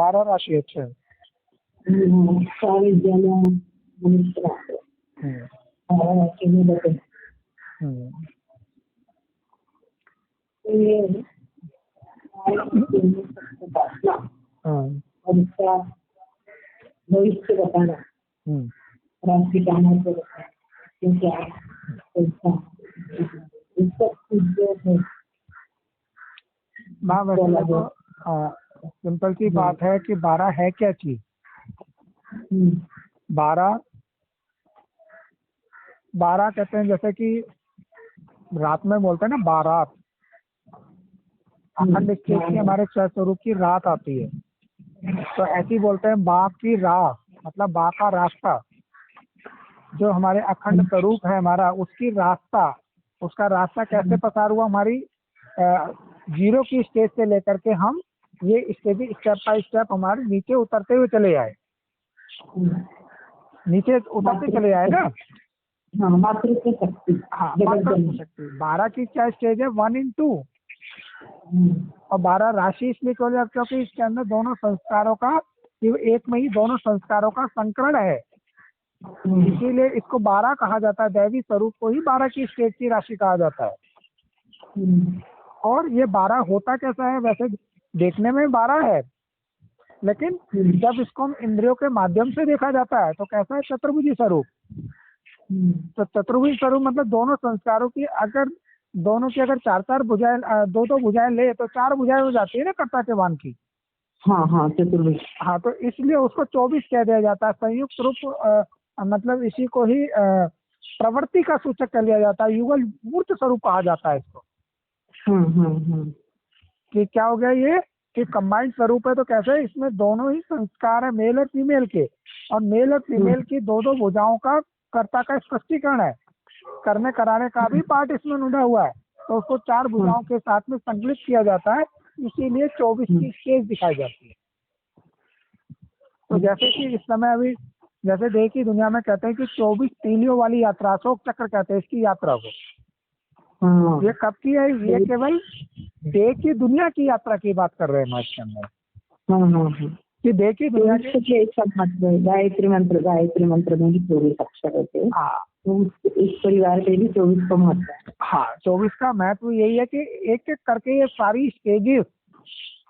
12 राशि अच्छे हैं। सारे जल मनुष्य राशि 12 राशि में बटे। ये और इसका भविष्य बताना, राशि का महत्व बताना, क्योंकि इसका जो है सिंपल सी बात है कि 12 है क्या चीज। 12 कहते हैं जैसे कि रात में बोलते हैं ना बारात, अखंड स्टेज की हमारे छह स्वरूप की रात आती है, तो ऐसी बोलते हैं बा की राह, मतलब बा का रास्ता, जो हमारे अखंड स्वरूप है हमारा उसकी रास्ता, उसका रास्ता कैसे पसार हुआ हमारी जीरो की स्टेज से लेकर के हम ये स्टेज स्टेप बाय स्टेप हमारे नीचे उतरते हुए चले आए, नीचे उतरते चले आए ना। मातृत्व शक्ति। हाँ, मातृत्व शक्ति। 12 की क्या स्टेज है, 1 in 2, और 12 राशि इसलिए क्योंकि इसके अंदर दोनों संस्कारों का, एक में ही दोनों संस्कारों का संकरण है, इसीलिए इसको 12 कहा जाता है। दैवी स्वरूप को ही 12 की स्टेज की राशि कहा जाता है। और ये 12 होता कैसा है, वैसे देखने में 12 है, लेकिन जब इसको हम इंद्रियों के माध्यम से देखा जाता है तो कैसा है, चतुर्भुजी स्वरूप। तो चतुर्भुज स्वरूप मतलब दोनों संस्कारों की, अगर दोनों की अगर 4-4 भुजाएं, 2-2 भुजाएं ले तो 4 भुजाएं हो जाती है ना कर्ता के वाहन की। हाँ चतुर्भुज। हाँ, तो इसलिए उसको 24 कह दिया जाता है। संयुक्त रूप मतलब इसी को ही प्रवृत्ति का सूचक कह लिया जाता है, युगल मूर्त स्वरूप कहा जाता है इसको। कि क्या हो गया ये कि कंबाइंड स्वरूप है, तो कैसे इसमें दोनों ही संस्कार है, मेल और फीमेल के, और मेल और फीमेल की 2-2 भुजाओं का कर्ता का स्पष्टीकरण है, करने कराने का भी पार्ट इसमें नुड़ा हुआ है, तो उसको 4 भुजाओं के साथ में संकलित किया जाता है, इसीलिए 24 की स्टेज दिखाई जाती है। तो जैसे कि इस समय अभी जैसे देह की दुनिया में कहते हैं कि 24 तीलियों वाली यात्रा, अशोक चक्र कहते हैं इसकी यात्रा को। ये कब की है, ये केवल देह की दुनिया की यात्रा की बात कर रहे हैं इसके अंदर। कि देह की दुनिया के गायत्री मंत्र में भी 24 अक्षर होते हैं। तो इस परिवार के भी 24 का महत्व है। हाँ, 24 का महत्व यही है कि एक एक करके ये सारी स्टेजेस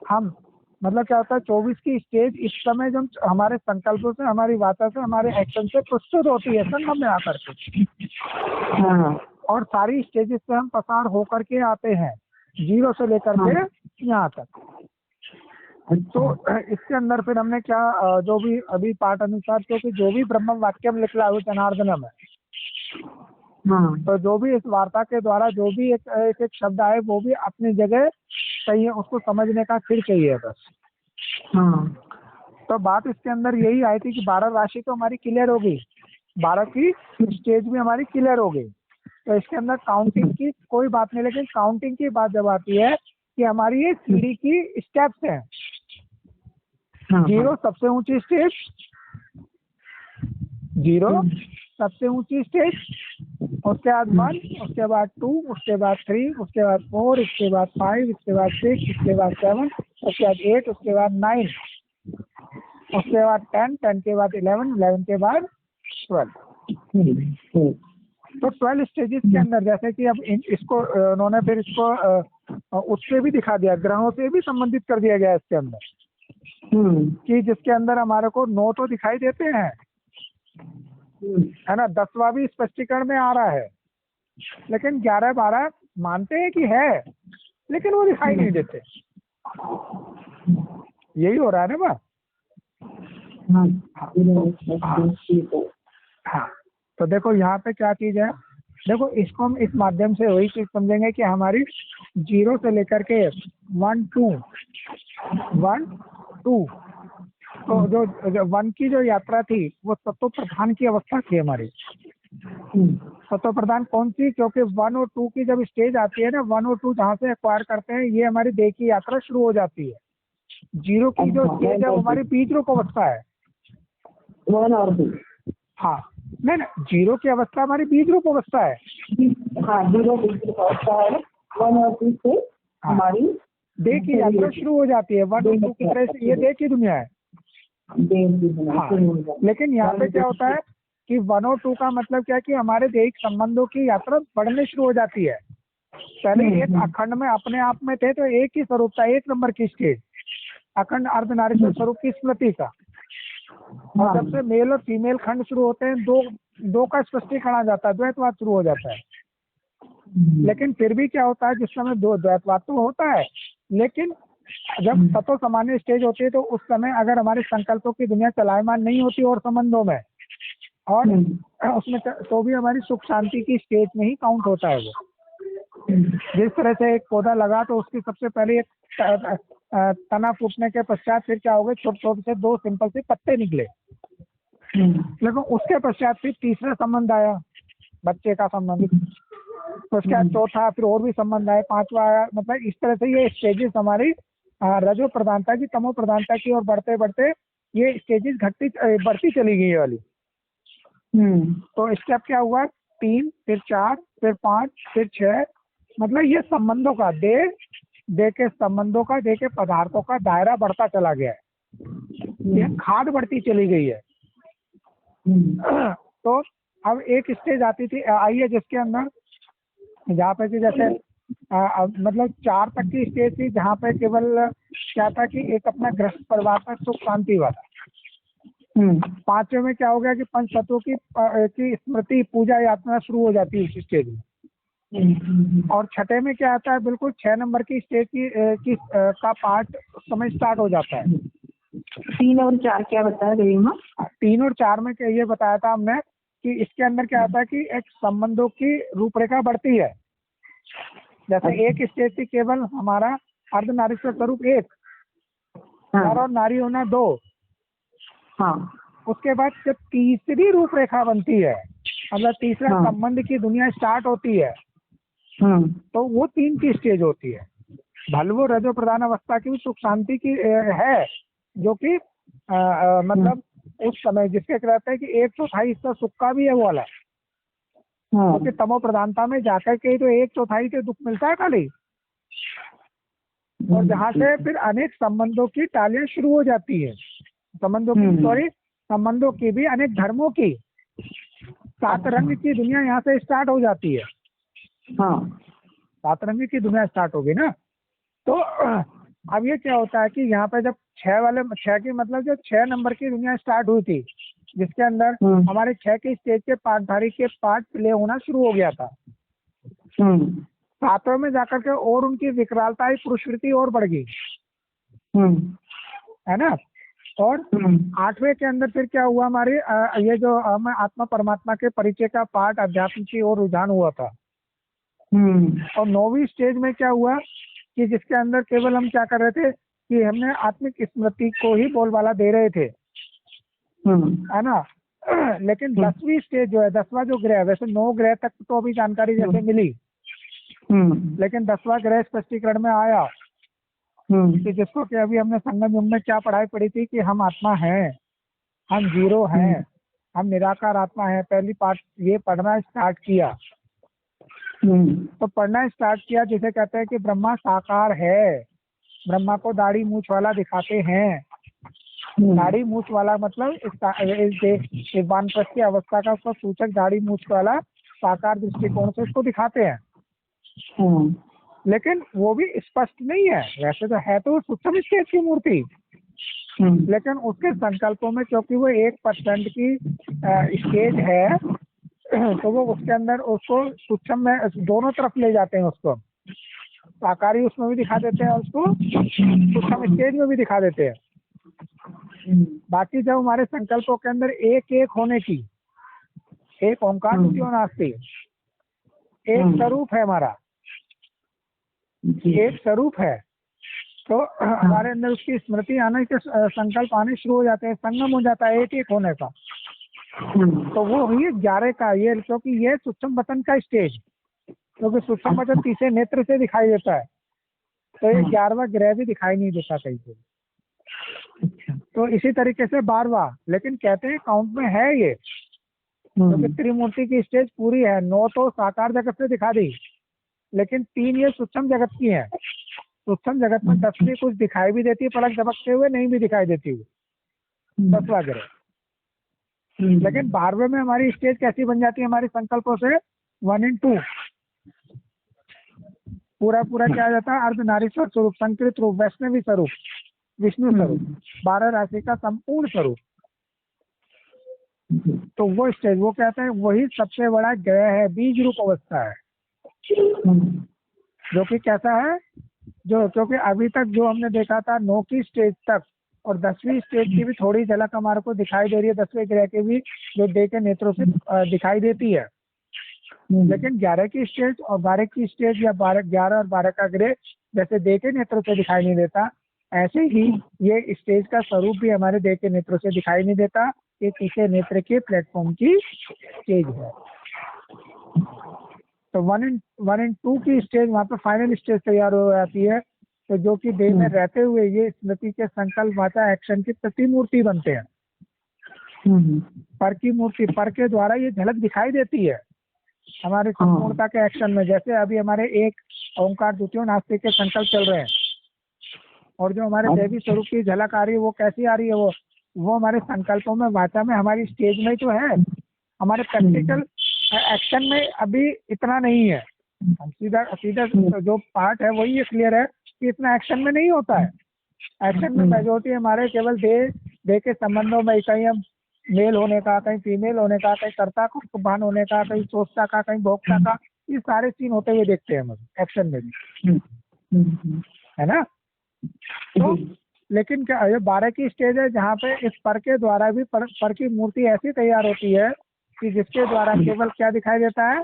हम, मतलब क्या होता है 24 की स्टेज इस समय जब हमारे संकल्पों से, हमारी बातों से, हमारे एक्शन से प्रस्तुत होती है संगम में आकर के। और सारी स्टेजेस से हम पसार होकर के आते हैं, जीरो से लेकर के यहाँ तक। तो इसके अंदर फिर हमने क्या, जो भी अभी पाठ अनुसार, क्योंकि जो भी ब्रह्म वाक्यम लिखला है जनार्दनम है, तो जो भी इस वार्ता के द्वारा जो भी एक शब्द आए वो भी अपनी जगह सही है, उसको समझने का फिर चाहिए बस। तो बात इसके अंदर यही आई थी कि 12 राशि तो हमारी क्लियर हो गई, 12 की स्टेज भी हमारी क्लियर हो गई, तो इसके अंदर काउंटिंग की कोई बात नहीं। लेकिन काउंटिंग की बात जब आती है कि हमारी ये सीढ़ी की स्टेप्स हैं, जीरो सबसे ऊंची स्टेज, जीरो सबसे ऊंची स्टेज, उसके बाद 1, उसके बाद 2, उसके बाद 3, उसके बाद 4, उसके बाद 5, उसके बाद 6, उसके बाद 7, उसके बाद 8, उसके बाद 9, उसके बाद 10 के बाद 11 के बाद 12। तो 12 स्टेजेस के अंदर जैसे कि अब इसको उन्होंने फिर इसको उससे भी दिखा दिया, ग्रहों से भी संबंधित कर दिया गया इसके अंदर, कि जिसके अंदर हमारे को 9 तो दिखाई देते हैं, है ना, 10वां भी स्पष्टीकरण में आ रहा है, लेकिन 11-12 मानते हैं कि है, लेकिन वो दिखाई नहीं देते। यही हो रहा है ना बा। हाँ, तो देखो यहाँ पे क्या चीज है, देखो इसको हम इस माध्यम से वही चीज समझेंगे कि हमारी जीरो से लेकर के 1 2 तो जो 1 की जो यात्रा थी वो तत्व प्रधान की अवस्था थी हमारी। तत्व प्रधान कौन सी, क्योंकि 1 और 2 की जब स्टेज आती है ना, 1 और 2 जहाँ से एक्वायर करते हैं, ये हमारी देह की यात्रा शुरू हो जाती है। जीरो की जो स्टेज है वो हमारी बीज रूप अवस्था है। 1 और 2, हाँ, नहीं, जीरो की अवस्था हमारी बीज रूप अवस्था है। हाँ, जीरो बीज रूप अवस्था है, 1 और 2 से हमारी देह की यात्रा शुरू हो जाती है। 1 और 2 की तरह से ये देह की दुनिया है। हाँ, लेकिन यहाँ पे क्या होता है कि 1 और 2 का मतलब क्या है कि हमारे दैहिक संबंधों की यात्रा बढ़ने शुरू हो जाती है। पहले एक अखंड में अपने आप में थे तो एक ही स्वरूप था, 1 नंबर की स्टेज, अखंड अर्धनारीश्वर स्वरूप की स्मृति का। और जब से मेल और फीमेल खंड शुरू होते हैं, दो का स्पष्टीकरण आ जाता है, द्वैतवाद शुरू हो जाता है। लेकिन फिर भी क्या होता है, जिस समय दो द्वैतवाद तो होता है, लेकिन जब सतो सामान्य स्टेज होती है तो उस समय अगर हमारे संकल्पों की दुनिया चलायमान नहीं होती और संबंधों में, और उसमें तो भी हमारी सुख शांति की स्टेज में ही काउंट होता है वो। जिस तरह से एक पौधा लगा तो उसकी सबसे पहले एक तना फूटने के पश्चात फिर क्या हो गए, छोटे छोटे से 2 सिंपल से पत्ते निकले। लेकिन उसके पश्चात फिर तीसरा संबंध आया, बच्चे का संबंध, तो उसके बाद चौथा, फिर और भी संबंध आए, 5वां आया। मतलब इस तरह से ये स्टेजेस हमारी रजो प्रधानता की तमो प्रधानता की और बढ़ते बढ़ते ये स्टेजेस बढ़ती चली गई वाली। तो स्टेप क्या हुआ, 3, फिर 4, फिर 5, फिर 6, मतलब ये संबंधों का देह के संबंधों का, देह के पदार्थों का दायरा बढ़ता चला गया है। ये खाद बढ़ती चली गई है। तो अब एक स्टेज आई है जिसके अंदर जहाँ पे कि जैसे मतलब 4 तक की स्टेज थी, जहाँ पे केवल क्या था कि एक अपना गृहस्थ परिवार था, सुख शांति वाला। 5वें में क्या हो गया कि पंच तत्वों की स्मृति पूजा यात्रा शुरू हो जाती है इस स्टेज में। और 6ठे में क्या आता है, बिल्कुल 6 नंबर की स्टेज का पार्ट समय स्टार्ट हो जाता है। 3 और 4 क्या बताया रही हूँ? 3 और 4 में ये बताया था हमने कि इसके अंदर क्या आता है कि एक संबंधों की रूपरेखा बढ़ती है। जैसे एक स्टेज थी केवल हमारा अर्धनारीश्वर स्वरूप 1, नर और नारी होना 2। उसके बाद जब तीसरी रूपरेखा बनती है, मतलब तीसरा संबंध की दुनिया स्टार्ट होती है, तो वो 3 की स्टेज होती है। भले वो रजो प्रधान अवस्था की सुख शांति की है, जो कि मतलब उस समय जिसके कहते हैं कि 1/4 हिस्सा सुख का भी है वो वाला, क्योंकि तमो प्रधानता में जाकर के तो 1/4 से दुख मिलता है खाली। और जहाँ से फिर अनेक संबंधों की टालियां शुरू हो जाती है, संबंधों की भी, अनेक धर्मों की, 7 रंग की दुनिया यहाँ से स्टार्ट हो जाती है। 7 रंग की दुनिया स्टार्ट होगी ना। तो अब ये क्या होता है कि यहाँ पे जब 6 की मतलब जो 6 नंबर की दुनिया स्टार्ट हुई थी, जिसके अंदर हमारे 6 की स्टेज के पाठधारी के पार्ट प्ले होना शुरू हो गया था। 7वें में जाकर के और उनकी विकरालता, पुरुषवृत्ति और बढ़ गई, है ना। और 8वें के अंदर फिर क्या हुआ, हमारी ये जो आत्मा परमात्मा के परिचय का पाठ अध्यात्म की ओर रुझान हुआ था। और 9वीं स्टेज में क्या हुआ कि जिसके अंदर केवल हम क्या कर रहे थे कि हमने आत्मिक स्मृति को ही बोलबाला दे रहे थे, है ना। लेकिन 10वीं स्टेज जो है, 10वां जो ग्रह, वैसे 9 ग्रह तक तो अभी जानकारी जैसे मिली, लेकिन 10वां ग्रह स्पष्टीकरण में आया कि जिसको कि अभी हमने संगम युग में क्या पढ़ाई पढ़ी थी कि हम आत्मा हैं, हम जीरो हैं, हम निराकार आत्मा है। पहली पार्ट ये पढ़ना स्टार्ट किया, तो पढ़ना स्टार्ट किया जिसे कहते हैं कि ब्रह्मा साकार है। ब्रह्मा को दाढ़ी मूछ वाला दिखाते हैं। दाढ़ी मूछ वाला मतलब इस वानप्रस्थ की अवस्था का उसका सूचक दाढ़ी मूछ वाला साकार दृष्टिकोण से उसको दिखाते हैं। लेकिन वो भी स्पष्ट नहीं है, वैसे तो है तो सूक्ष्म स्टेज की मूर्ति, लेकिन उसके संकल्पों में क्योंकि वो 1% की स्टेज है, तो वो उसके अंदर उसको सूक्ष्म में दोनों तरफ ले जाते हैं। उसको साकारी उसमें भी दिखा देते हैं, उसको सूक्ष्म स्टेज में भी दिखा देते हैं। बाकी जब हमारे संकल्पों के अंदर एक होने की, एक ओंकार नास्ति, एक स्वरूप है हमारा, एक स्वरूप है, तो हमारे अंदर उसकी स्मृति आने के संकल्प आने शुरू हो जाते हैं, संगम हो जाता है एक होने का। तो वो हुई 11 का ये, क्योंकि ये सूक्ष्म वतन का स्टेज, क्योंकि सूक्ष्म वतन तीसरे नेत्र से दिखाई देता है, तो ये 11वां ग्रह भी दिखाई नहीं देता कहीं पे। तो इसी तरीके से 12वां, लेकिन कहते हैं काउंट में है ये, क्योंकि त्रिमूर्ति की स्टेज पूरी है। 9 तो साकार जगत से दिखा दी, लेकिन 3 ये सूक्ष्म जगत की है। सूक्ष्म जगत में 10वीं कुछ दिखाई भी देती है, पलक झपकते हुए, नहीं भी दिखाई देती हुई, 10वां ग्रह। लेकिन 12वें में हमारी स्टेज कैसी बन जाती है हमारी संकल्पों से, 1 and 2 पूरा पूरा क्या आ जाता है, अर्धनारीश्वर स्वरूप, संकृत रूप, वैष्णवी स्वरूप, विष्णु स्वरूप, 12 राशि का संपूर्ण स्वरूप। तो वो स्टेज, वो कहते हैं वही सबसे बड़ा ग्रह है, बीज रूप अवस्था है, जो कि कैसा है, जो क्योंकि अभी तक जो हमने देखा था 9 की स्टेज तक और 10वीं स्टेज की भी थोड़ी झलक हमारे को दिखाई दे रही है, 10वें ग्रह के भी जो डे के नेत्रों से दिखाई देती है। लेकिन 11 की स्टेज और 12 की स्टेज या 11 और 12 का ग्रह जैसे डे के नेत्रों से दिखाई नहीं देता, ऐसे ही ये स्टेज का स्वरूप भी हमारे डे के नेत्रों से दिखाई नहीं देता। ये तीसरे नेत्र के प्लेटफॉर्म की स्टेज है। तो 1 and 2 की स्टेज वहाँ पे फाइनल स्टेज तैयार हो जाती है। तो जो कि देह में रहते हुए ये स्मृति के संकल्प, वाचा, एक्शन की प्रतिमूर्ति बनते हैं। पर की मूर्ति, पर के द्वारा ये झलक दिखाई देती है हमारे संपूर्णता के एक्शन में। जैसे अभी हमारे एक ओंकार द्वितीय नास्तिक के संकल्प चल रहे हैं, और जो हमारे देवी स्वरूप की झलक आ रही है वो कैसी आ रही है, वो हमारे संकल्पों में, वाचा में, हमारी स्टेज में तो है, हमारे प्रैक्टिकल एक्शन में अभी इतना नहीं है। हम सीधा सीधा जो पार्ट है वही ये क्लियर है कि इतना एक्शन में नहीं होता है। एक्शन में मेजोरिटी हमारे केवल देह के संबंधों में, कहीं हम मेल होने का, कहीं फीमेल होने का, कहीं कर्ता को कुर्बान होने का, कहीं सोचता का, कहीं भोक्ता का, ये सारे सीन होते हुए देखते हैं हम एक्शन में भी, है ना। तो लेकिन क्या ये 12 की स्टेज है जहाँ पे इस पर के द्वारा भी पर की मूर्ति ऐसी तैयार होती है कि जिसके द्वारा केवल क्या दिखाई देता है,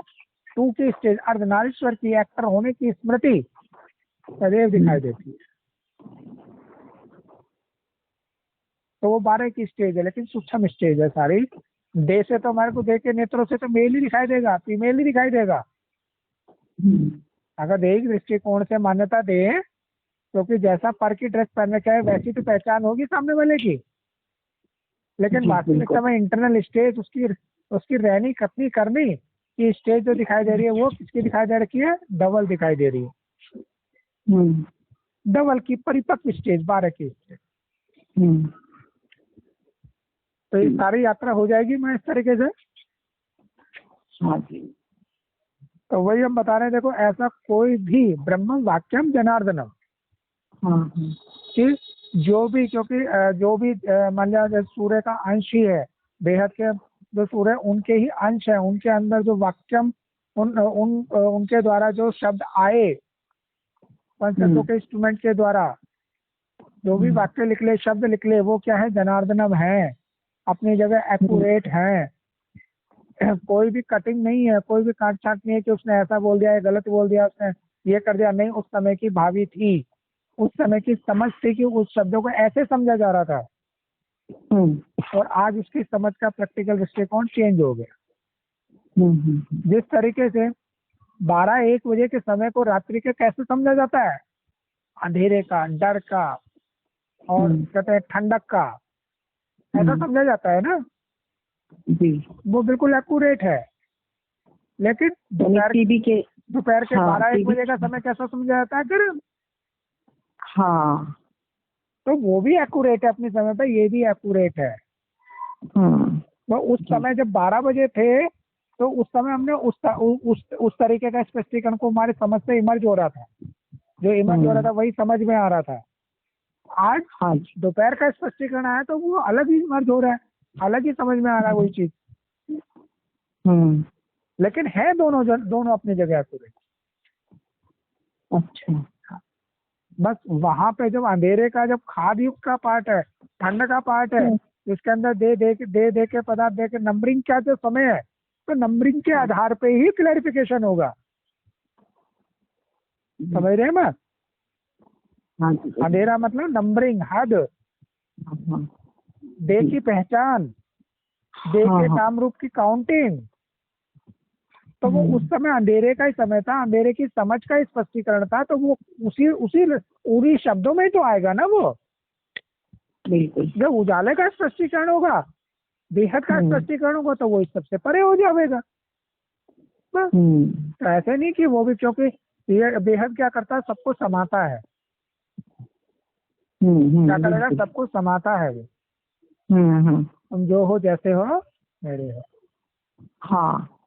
2 की स्टेज अर्धनारीश्वर की एक्टर होने की स्मृति सदैव दिखाई देती है। तो वो 12 की स्टेज है, लेकिन सूक्ष्म स्टेज है सारी। डे से तो हमारे को देख के नेत्रों से तो मेल ही दिखाई देगा, फीमेल ही दिखाई देगा। अगर दैहिक दृष्टिकोण से मान्यता दे, क्योंकि जैसा पर की ड्रेस पहनने का है वैसी तो पहचान होगी सामने वाले की। लेकिन वास्तविक समय इंटरनल स्टेज, उसकी रहनी कथनी करनी की स्टेज जो दिखाई दे रही है वो किसकी दिखाई दे रही है, डबल दिखाई दे रही है। डबल की परिपक्व स्टेज, 12 की स्टेज। तो ये सारी यात्रा हो जाएगी मैं इस तरीके से। हाँ जी। तो वही हम बता रहे हैं, देखो ऐसा कोई भी ब्रह्म वाक्यम जनार्दनम, कि जो भी, क्योंकि जो भी मान लिया सूर्य का अंश ही है, बेहद के जो सूर्य उनके ही अंश है, उनके अंदर जो वाक्यम उनके द्वारा जो शब्द आए, पंचतत्वों के इंस्ट्रूमेंट के द्वारा जो भी वाक्य निकले, शब्द निकले, वो क्या है, जनार्दनम है, अपनी जगह एक्यूरेट है। कोई भी कटिंग नहीं है, कोई भी काट छाट नहीं है कि उसने ऐसा बोल दिया है, गलत बोल दिया, उसने ये कर दिया, नहीं। उस समय की भावी थी, उस समय की समझ थी कि उस शब्दों को ऐसे समझा जा रहा था, और आज उसकी समझ का प्रैक्टिकल दृष्टिकोण चेंज हो गया। जिस तरीके से 12-1 बजे के समय को रात्रि के कैसे समझा जाता है, अंधेरे का, डर का, और कहते हैं ठंडक का, ऐसा समझा जाता है ना जी। वो बिल्कुल एक्यूरेट है। लेकिन दोपहर के 12-1 बजे का समय कैसा समझा जाता है गर्म। हाँ, तो वो भी एक्यूरेट है अपने समय पे, ये भी एक्यूरेट है। तो उस समय जब 12 बजे थे, तो उस समय हमने उस तरीके का स्पष्टीकरण को हमारे समझ से इमर्ज हो रहा था, जो इमर्ज हो रहा था वही समझ में आ रहा था। आज दोपहर का स्पष्टीकरण आया तो वो अलग ही इमर्ज हो रहा है, अलग ही समझ में आ रहा है वही चीज। लेकिन है दोनों अपनी जगह एक्यूरेट। अच्छा। बस वहां पे जब अंधेरे का, जब खाद युक्त का पार्ट है, ठंड का पार्ट है, इसके अंदर दे के पदार्थ दे के नंबरिंग का जो समय है, तो नंबरिंग के आधार पे ही क्लैरिफिकेशन होगा। समझ रहे हैं मैं? अंधेरा मतलब नंबरिंग, हद, दे की पहचान, दे के नाम रूप की काउंटिंग। तो वो उस समय अंधेरे का ही समय था, अंधेरे की समझ का ही स्पष्टीकरण था। तो वो उसी शब्दों में ही तो आएगा ना वो। बिल्कुल। जब उजाले का स्पष्टीकरण होगा, बेहद का स्पष्टीकरण होगा, तो वो इस सबसे परे हो जाएगा। तो ऐसे नहीं कि वो भी, क्योंकि ये बेहद क्या करता है, सबको समाता है। क्या करेगा, बिल्कुल। सब कुछ समाता है वो। हम्म। तुम जो हो जैसे हो मेरे हो। हाँ